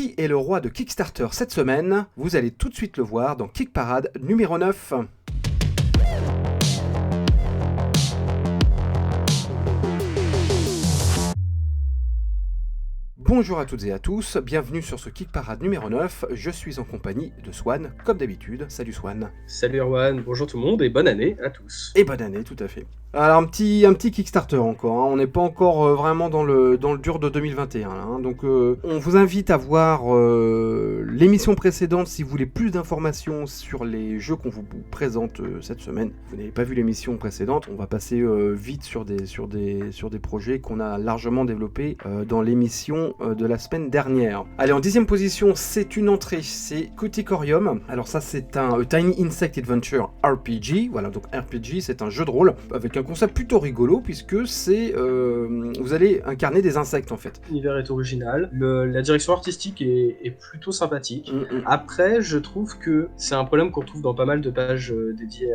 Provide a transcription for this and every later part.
qui est le roi de Kickstarter cette semaine? Vous allez tout de suite le voir dans Kick Parade numéro 9. Bonjour à toutes et à tous, bienvenue sur ce Kick Parade numéro 9. Je suis en compagnie de Swan, comme d'habitude. Salut Swan. Salut Erwan, bonjour tout le monde et bonne année à tous. Et bonne année, tout à fait. Alors un petit Kickstarter encore, hein. On n'est pas encore vraiment dans le dur de 2021 là, hein. Donc on vous invite à voir l'émission précédente si vous voulez plus d'informations sur les jeux qu'on vous présente cette semaine. Vous n'avez pas vu l'émission précédente, on va passer vite sur des projets qu'on a largement développés dans l'émission de la semaine dernière. Allez, en 10e position, c'est une entrée, c'est Cuticorium. Alors ça c'est un Tiny Insect Adventure RPG, voilà, donc RPG c'est un jeu de rôle avec un concept plutôt rigolo puisque c'est vous allez incarner des insectes en fait. L'univers est original, la direction artistique est plutôt sympathique. Après, je trouve que c'est un problème qu'on trouve dans pas mal de pages dédiées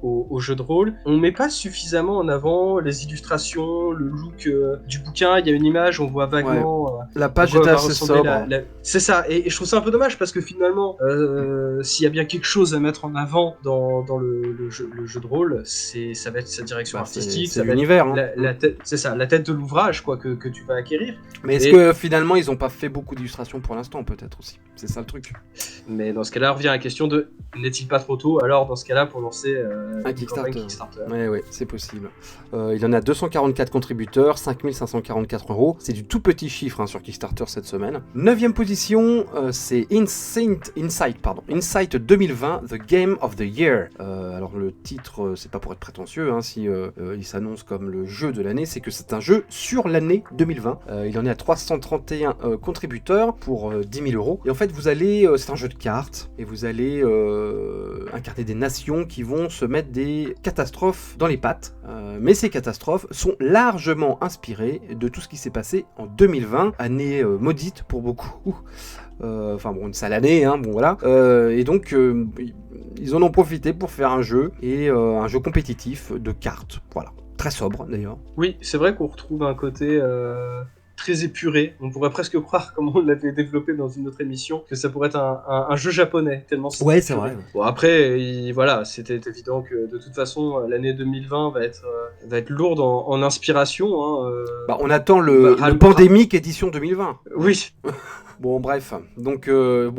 au jeu de rôle. On met pas suffisamment en avant les illustrations, le look du bouquin. Il y a une image, on voit vaguement. La page est assez sobre. C'est ça, et je trouve ça un peu dommage parce que finalement, s'il y a bien quelque chose à mettre en avant dans le jeu de rôle, ça va être sa direction artistique, c'est l'univers. C'est ça, la tête de l'ouvrage quoi que tu vas acquérir. Mais est-ce que finalement ils ont pas fait beaucoup d'illustrations pour l'instant peut-être aussi? C'est ça le truc. Mais dans ce cas-là, revient la question de n'est-il pas trop tôt alors dans ce cas-là pour lancer un Kickstarter. Oui, c'est possible. Il y en a 244 contributeurs, 5544 €. C'est du tout petit chiffre sur Kickstarter cette semaine. 9e position, c'est Insight 2020, The Game of the Year. Alors le titre, c'est pas pour être prétentieux, si il s'annonce comme le jeu de l'année, c'est que c'est un jeu sur l'année 2020. Il en est à 331 contributeurs pour 10 000 €. Et en fait, vous allez, c'est un jeu de cartes, et vous allez incarner des nations qui vont se mettre des catastrophes dans les pattes, mais ces catastrophes sont largement inspirées de tout ce qui s'est passé en 2020, année maudite pour beaucoup. Une sale année, voilà. Et donc ils en ont profité pour faire un jeu un jeu compétitif de cartes, voilà, très sobre d'ailleurs. Oui, c'est vrai qu'on retrouve un côté très épuré. On pourrait presque croire, comme on l'avait développé dans une autre émission, que ça pourrait être un jeu japonais, tellement c'est ouais, c'est vrai. Bon, après, voilà, c'était évident que de toute façon, l'année 2020 va être lourde en inspiration. On attend le Pandémique édition 2020. Oui. Bon, bref, donc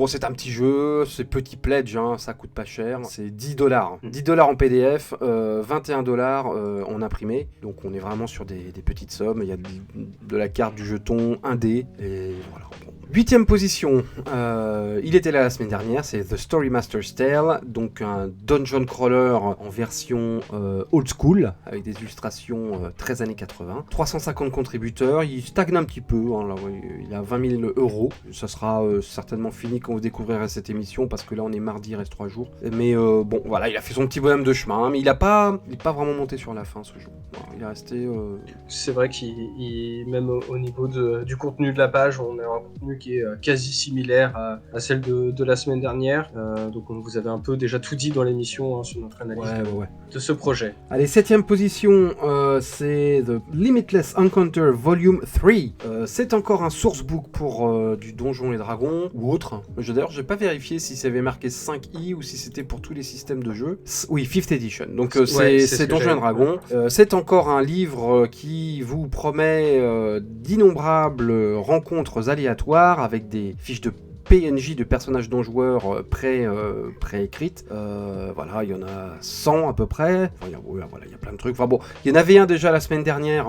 c'est un petit jeu, c'est petit pledge, ça coûte pas cher, c'est 10 $. 10 $ en PDF, 21 $ en imprimé, donc on est vraiment sur des petites sommes. Il y a de la carte, du jeton, un dé, et voilà. Bon. 8e position, il était là la semaine dernière, c'est The Story Master's Tale, donc un dungeon crawler en version old school, avec des illustrations très années 80. 350 contributeurs, il stagne un petit peu, là, il a 20 000 €. Ça sera certainement fini quand vous découvrirez cette émission, parce que là on est mardi, il reste 3 jours. Mais voilà, il a fait son petit bonhomme de chemin, mais il est pas vraiment monté sur la fin ce jour. Voilà, il est resté... C'est vrai qu'il même au niveau du contenu de la page, on a un contenu qui est quasi similaire à celle de la semaine dernière. Donc on vous avait un peu déjà tout dit dans l'émission sur notre analyse de ce projet. Allez, 7e position, c'est The Limitless Encounter Volume 3. C'est encore un sourcebook pour du Donjons et Dragons ou autre. D'ailleurs, j'ai pas vérifié si ça avait marqué 5i ou si c'était pour tous les systèmes de jeu. Oui, 5th edition. Donc c'est Donjons et Dragons. C'est encore un livre qui vous promet d'innombrables rencontres aléatoires avec des fiches de PNJ de personnages non-joueurs pré-écrites. Voilà, il y en a 100 à peu près. Il y a plein de trucs. Enfin bon, il y en avait un déjà la semaine dernière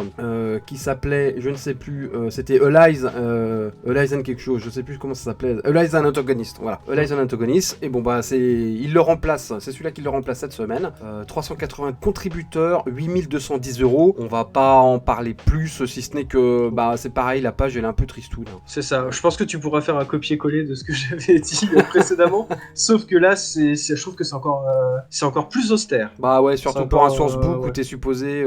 qui s'appelait, je ne sais plus, c'était Allies and quelque chose, je sais plus comment ça s'appelait. Allies and Antagonist, voilà. Allies and Antagonist. Et bon, il le remplace, c'est celui-là qui le remplace cette semaine. 380 contributeurs, 8210 €. On va pas en parler plus, si ce n'est que, c'est pareil, la page elle est un peu tristoune. C'est ça, je pense que tu pourras faire un copier-coller de ce que j'avais dit précédemment, sauf que là, je trouve que c'est encore plus austère. Bah ouais, surtout pour un sourcebook où t'es supposé...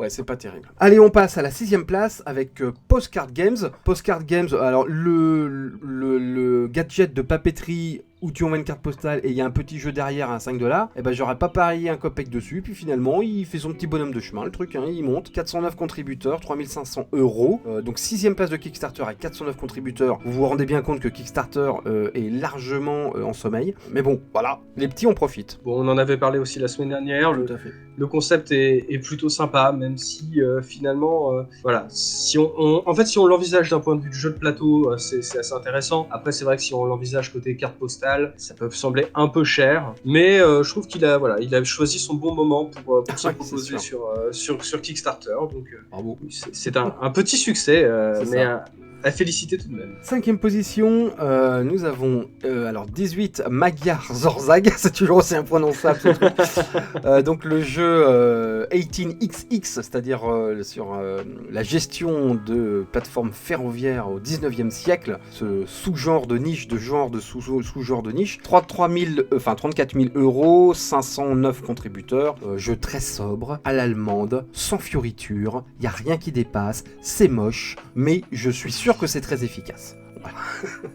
c'est pas terrible. Allez, on passe à la 6e place avec Postcard Games. Postcard Games, alors le gadget de papeterie où tu envoies une carte postale et il y a un petit jeu derrière à 5$, et ben j'aurais pas parié un copec dessus, puis finalement il fait son petit bonhomme de chemin, le truc, hein, il monte, 409 contributeurs, 3500 €, donc 6ème place de Kickstarter avec 409 contributeurs, vous vous rendez bien compte que Kickstarter est largement en sommeil, mais bon, voilà, les petits en profitent. Bon, on en avait parlé aussi la semaine dernière, Tout à fait. Le concept est plutôt sympa, même si finalement, voilà, si en fait, si on l'envisage d'un point de vue de jeu de plateau, c'est assez intéressant. Après, c'est vrai que si on l'envisage côté carte postale, ça peut sembler un peu cher, mais je trouve qu'il a, voilà, il a choisi son bon moment pour se proposer sur Kickstarter. Donc, bravo. C'est un petit succès, mais à féliciter tout de même. 5ème position, nous avons alors 18 Magyar Zorzag, c'est toujours aussi imprononçable ce truc. Donc le jeu 18XX, c'est-à-dire sur la gestion de plateformes ferroviaires au 19e siècle, ce sous-genre de niche, sous-genre de niche, 34 000 €, 509 contributeurs, jeu très sobre, à l'allemande, sans fioriture, il n'y a rien qui dépasse, c'est moche, mais je suis sûr que c'est très efficace.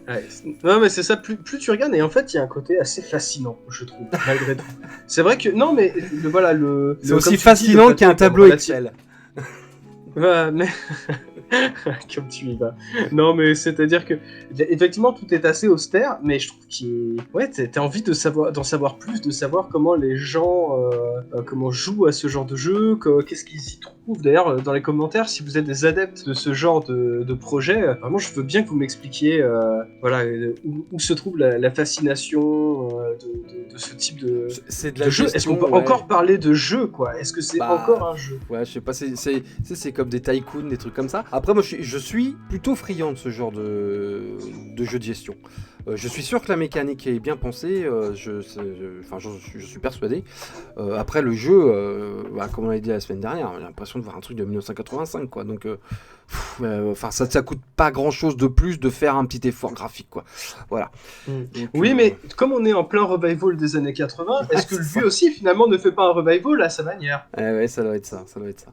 Ouais, non mais c'est ça, plus tu regardes, et en fait il y a un côté assez fascinant, je trouve, malgré tout. C'est vrai que, non mais voilà, c'est aussi fascinant qu'un tableau Excel. Ouais, mais... Comme tu y vas. Non, mais c'est-à-dire que, effectivement, tout est assez austère, mais je trouve t'as envie d'en savoir plus, de savoir comment les gens comment jouent à ce genre de jeu, qu'est-ce qu'ils y trouvent. D'ailleurs, dans les commentaires, si vous êtes des adeptes de ce genre de projet, vraiment, je veux bien que vous m'expliquiez voilà, où se trouve la fascination de ce type de jeu. Est-ce qu'on peut encore parler de jeu, quoi? Est-ce que c'est encore un jeu? Ouais, je sais pas, c'est comme des tycoons, des trucs comme ça. Après, moi, je suis plutôt friand de ce genre de jeu de gestion. Je suis sûr que la mécanique est bien pensée, je suis persuadé. Après, le jeu, comme on l'a dit la semaine dernière, j'ai l'impression de voir un truc de 1985, quoi. Donc, ça coûte pas grand-chose de plus de faire un petit effort graphique, quoi. Voilà. Donc, oui, mais comme on est en plein revival des années 80, est-ce que lui aussi, finalement, ne fait pas un revival à sa manière? Ouais, ça doit être ça.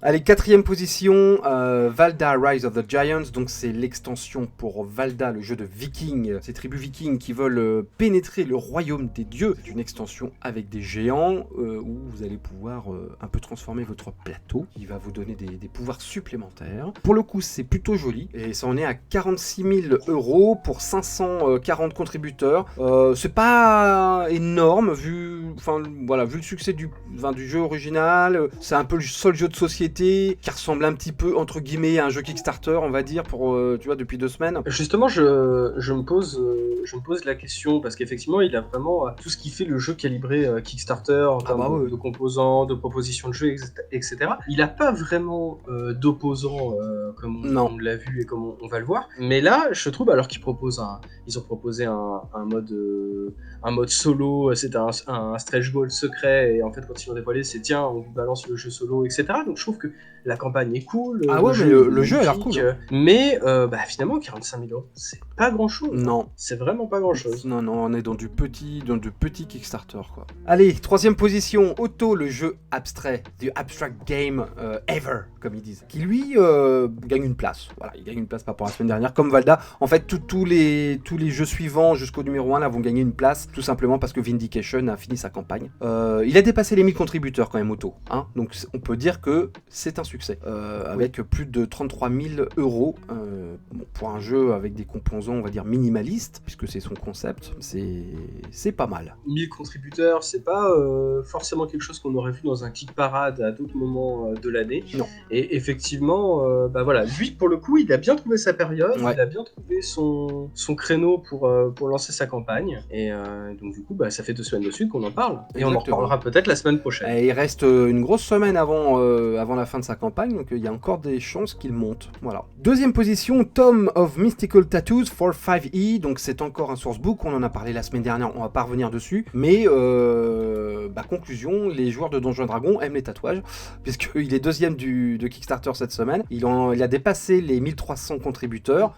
Allez, 4ème position, Valda Rise of the Giants, donc c'est l'extension pour Valda, le jeu de vikings, ces tribus vikings qui veulent pénétrer le royaume des dieux. C'est une extension avec des géants où vous allez pouvoir un peu transformer votre plateau, qui va vous donner des pouvoirs supplémentaires. Pour le coup, c'est plutôt joli, et ça en est à 46 000 € pour 540 contributeurs. C'est pas énorme vu le succès du jeu original. C'est un peu le seul jeu de société qui ressemble un petit peu entre guillemets à un jeu Kickstarter, on va dire, pour depuis 2 semaines. Justement, je me pose la question, parce qu'effectivement il a vraiment tout ce qui fait le jeu calibré Kickstarter en termes de composants, de propositions de jeu, etc. Il a pas vraiment d'opposants comme on l'a vu et comme on va le voir, mais là je trouve, alors qu'ils ont proposé un mode solo, c'était un stretch goal secret, et en fait quand ils l'ont dévoilé, c'est tiens, on vous balance le jeu solo, etc. Donc je trouve que la campagne est cool, le jeu a l'air cool, mais finalement 45 000 €, c'est pas grand chose. Non, c'est vraiment pas grand chose. Non, on est dans du petit Kickstarter, quoi. Allez, 3ème position, Otto, le jeu abstrait, the abstract game ever, comme ils disent, qui lui gagne une place. Voilà, il gagne une place par rapport à la semaine dernière, comme Valda. En fait, tous les jeux suivants jusqu'au numéro 1 là vont gagner une place, tout simplement parce que Vindication a fini sa campagne. Il a dépassé les 1000 contributeurs quand même, Otto, hein, donc on peut dire que c'est un succès, avec plus de 33 000 € pour un jeu avec des composants, on va dire minimalistes, puisque c'est son concept, c'est pas mal. 1000 contributeurs, c'est pas forcément quelque chose qu'on aurait vu dans un Kick Parade à d'autres moments de l'année. Non. Et effectivement, lui pour le coup, il a bien trouvé sa période, il a bien trouvé son créneau pour lancer sa campagne. Et donc du coup, ça fait 2 semaines de suite qu'on en parle. Et on en reparlera peut-être la semaine prochaine. Et il reste une grosse semaine avant la fin de sa campagne, donc il y a encore des chances qu'il monte. Voilà. 2ème position, Tome of Mystical Tattoos for 5e, donc c'est encore un sourcebook, on en a parlé la semaine dernière, on va pas revenir dessus, mais conclusion, les joueurs de Donjons & Dragons aiment les tatouages, puisqu'il est 2ème de Kickstarter cette semaine, il a dépassé les 1300 contributeurs,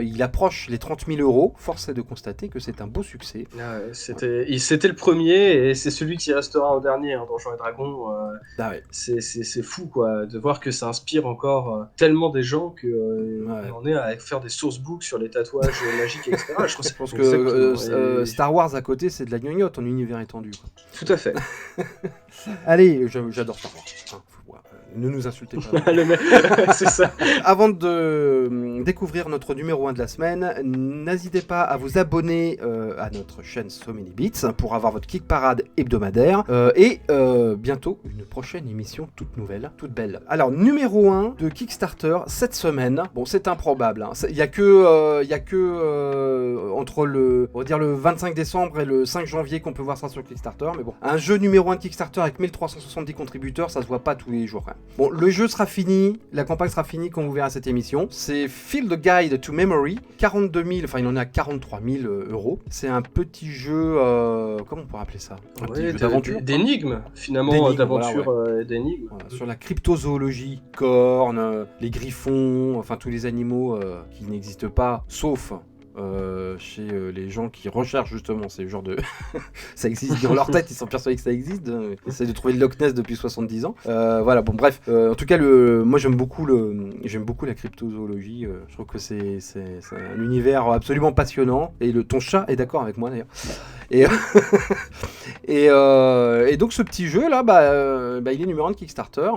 il approche les 30 000 €, force est de constater que c'est un beau succès. C'était le premier, et c'est celui qui restera en dernier, Donjons & Dragons, c'est fou, quoi. de voir que ça inspire encore tellement des gens que on en est à faire des sourcebooks sur les tatouages magiques, etc. Je pense que Star Wars à côté, c'est de la gnognotte en univers étendu. Quoi. Tout à fait. Allez, j'adore Star Wars. Ne nous insultez pas. C'est ça. Avant de découvrir notre numéro 1 de la semaine, n'hésitez pas à vous abonner à notre chaîne So Many Bits pour avoir votre Geek Parade hebdomadaire et bientôt une prochaine émission toute nouvelle, toute belle. Alors, numéro 1 de Kickstarter cette semaine. Bon, c'est improbable. Il n'y a que, entre on va dire le 25 décembre et le 5 janvier qu'on peut voir ça sur Kickstarter. Mais bon, un jeu numéro 1 de Kickstarter avec 1370 contributeurs, ça se voit pas tous les jours. Hein. Bon, le jeu sera fini, la campagne sera finie quand vous verrez cette émission. C'est Field Guide to Memory, 42 000, enfin il en a 43 000 euros. C'est un petit jeu, comment on pourrait appeler ça ? Petit jeu d'aventure. D'énigmes, finalement, d'aventure, voilà, d'énigmes. Voilà, sur la cryptozoologie, cornes, les griffons, enfin tous les animaux qui n'existent pas, sauf... chez les gens qui recherchent justement ces genres de... ça existe dans leur tête, ils sont persuadés que ça existe, ils essaient de trouver le Loch Ness depuis 70 ans. Voilà, bon bref, en tout cas, moi j'aime beaucoup la cryptozoologie, je trouve que c'est un univers absolument passionnant, et ton chat est d'accord avec moi d'ailleurs. Et donc ce petit jeu là, il est numéro 1 de Kickstarter,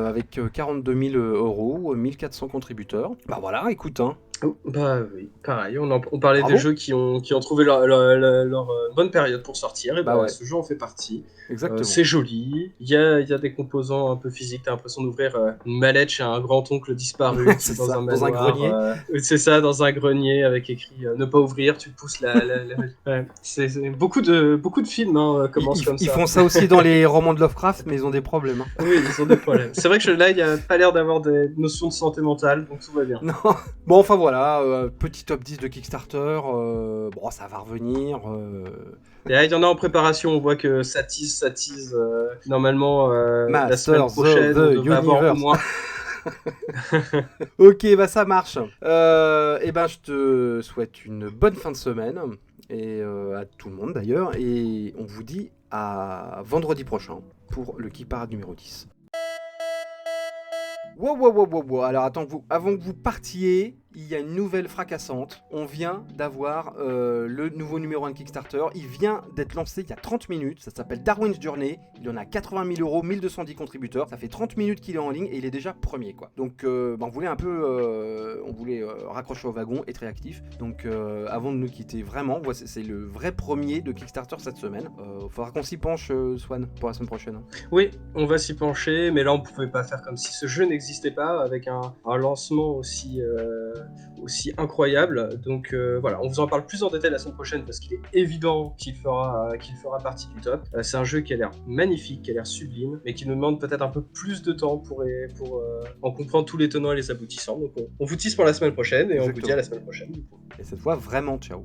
avec 42 000 euros, 1400 contributeurs. Bah voilà, écoute, hein. Oh, bah oui, pareil, on parlait des jeux qui ont trouvé leur bonne période pour sortir, et ouais. Ce jeu en fait partie. Exactement. C'est joli, il y a des composants un peu physiques, t'as l'impression d'ouvrir une mallette chez un grand-oncle disparu dans un manoir, dans un grenier. C'est ça, dans un grenier avec écrit ne pas ouvrir, tu pousses ouais. C'est beaucoup de films commencent comme ça. Ils font ça aussi dans les romans de Lovecraft, mais ils ont des problèmes. Hein. Oui, ils ont des problèmes. C'est vrai que là, il n'y a pas l'air d'avoir des notions de santé mentale, donc tout va bien. Non. Bon, enfin voilà, petit top 10 de Kickstarter, bon, ça va revenir. Il y en a en préparation, on voit que ça tease. Normalement, la semaine prochaine, on devrait avoir au moins. Ok, bah ça marche. Je te souhaite une bonne fin de semaine, et à tout le monde d'ailleurs, et on vous dit à vendredi prochain pour le Geek Parade numéro 10. Wow. Alors avant que vous partiez, il y a une nouvelle fracassante. On vient d'avoir le nouveau numéro 1 de Kickstarter. Il vient d'être lancé il y a 30 minutes. Ça s'appelle Darwin's Journey. Il en a 80 000 euros, 1210 contributeurs. Ça fait 30 minutes qu'il est en ligne et il est déjà premier, quoi. Donc on voulait raccrocher au wagon, être réactif. Donc avant de nous quitter, vraiment, c'est le vrai premier de Kickstarter cette semaine. Faudra qu'on s'y penche, Swan, pour la semaine prochaine. Hein. Oui, on va s'y pencher, mais là on pouvait pas faire comme si ce jeu n'existait pas avec un lancement aussi incroyable. Donc voilà, on vous en parle plus en détail la semaine prochaine parce qu'il est évident qu'il fera partie du top. C'est un jeu qui a l'air magnifique, qui a l'air sublime, mais qui nous demande peut-être un peu plus de temps pour en comprendre tous les tenants et les aboutissants. Donc on vous tease pour la semaine prochaine et Exactement. On vous dit à la semaine prochaine. Et cette fois, vraiment, ciao.